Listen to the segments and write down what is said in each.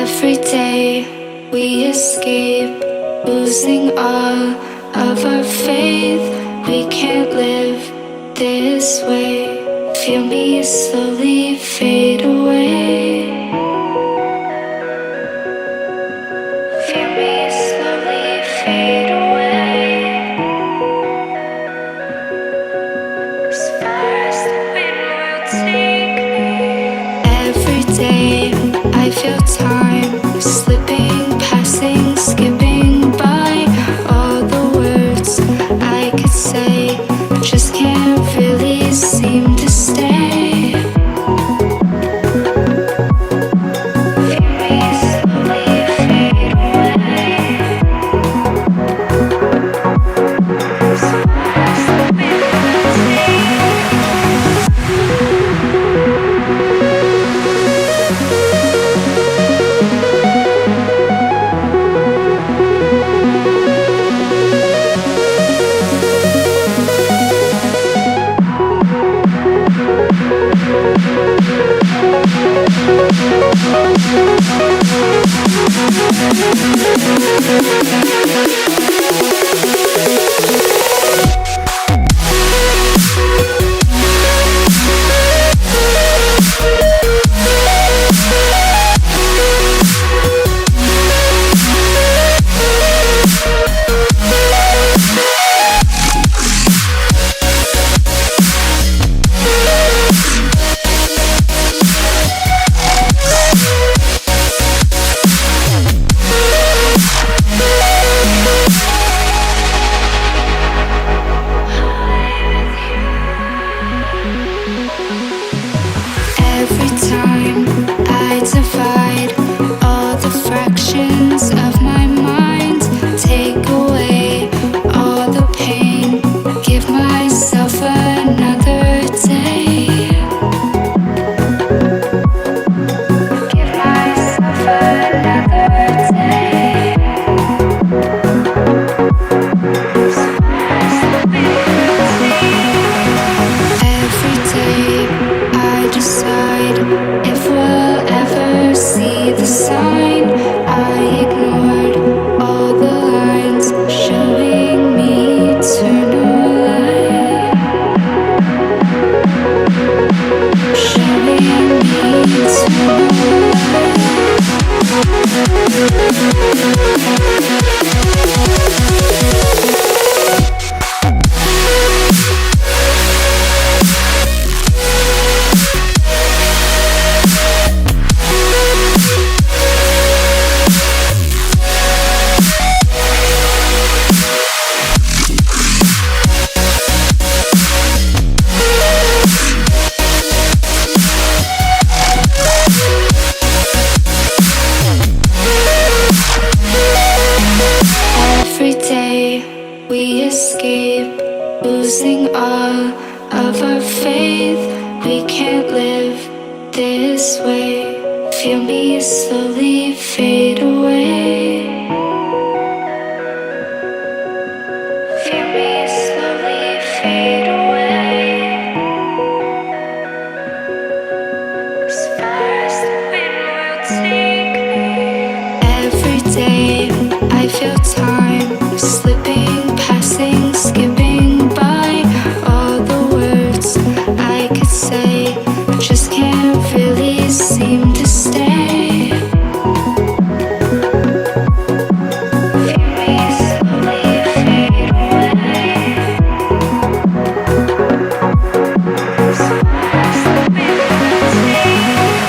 Every day we escape, losing all of our faith. We can't live this way. Feel me slowly fade away. Feel me slowly fade away. As far as the wind will take me. Every day I feel time slipping, passing, skipping by. All the words I could say just can't really seem to stay. Feel me slowly fade away. As far as the wind will take me. Every time I divide all the fractions of my mind, take away all the pain, give myself another day. Give myself another day. As far as the wind will take. Every day I decide if we'll ever see the sign. I ignored all the lines showing me eternal light. Showing me eternal Every day we escape, losing all of our faith. We can't live this way. Feel me slowly fade away. Feel me slowly fade away. As far as the wind will take me. Every day I feel time slipping, passing, skipping by. All the words I could say just can't really seem to stay. Feel me slowly fade away. As far as the wind will take me.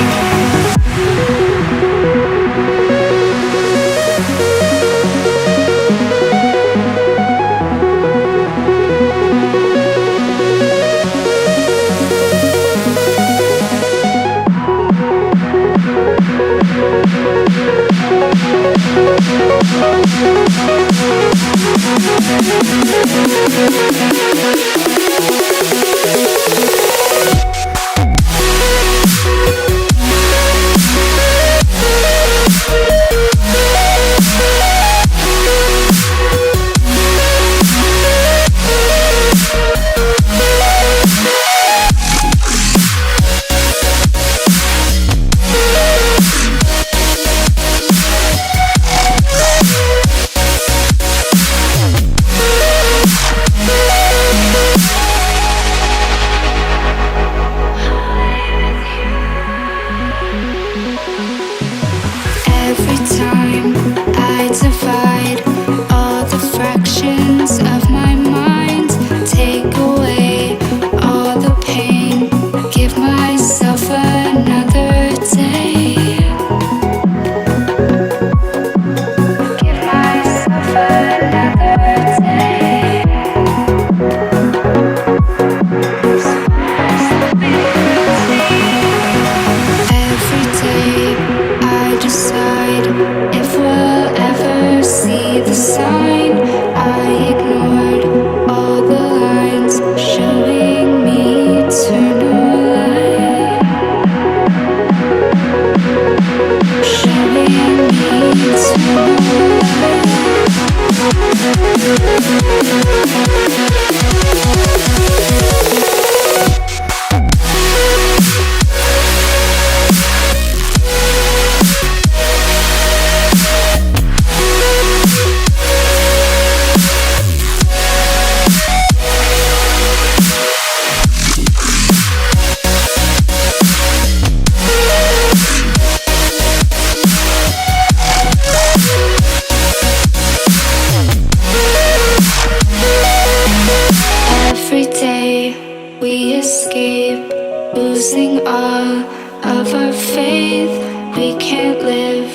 of our faith. We can't live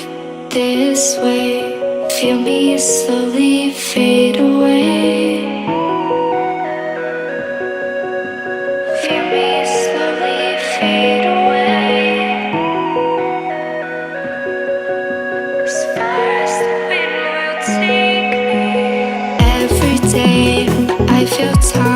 this way. Feel me slowly fade away. Feel me slowly fade away. As far as the wind will take me. Every day I feel tired.